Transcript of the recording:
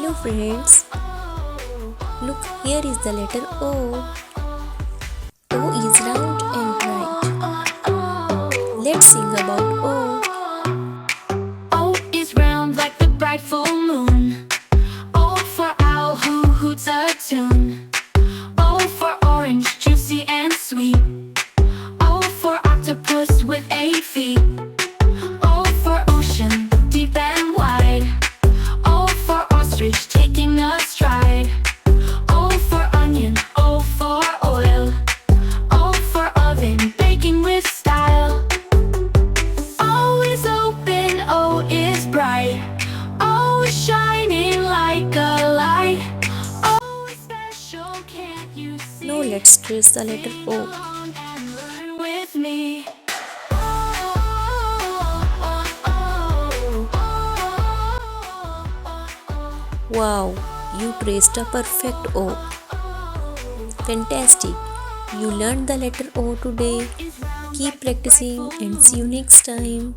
Hello friends, look, here is the letter O. O is round and bright. Let's sing about O. O is round like the bright full moon. O for owl who hoots a tune. O for orange, juicy and sweet. O for octopus with 8 feet. O for ocean, deep and wide. O for ostrich taking a stride. O for onion, O for oil. O for oven, baking with style. O is open, O is bright. O is shining like a light. O is special, can't you see? Now let's trace the letter O. Along and learn with me. Wow, you traced a perfect O. Fantastic! You learned the letter O today. Keep practicing and see you next time.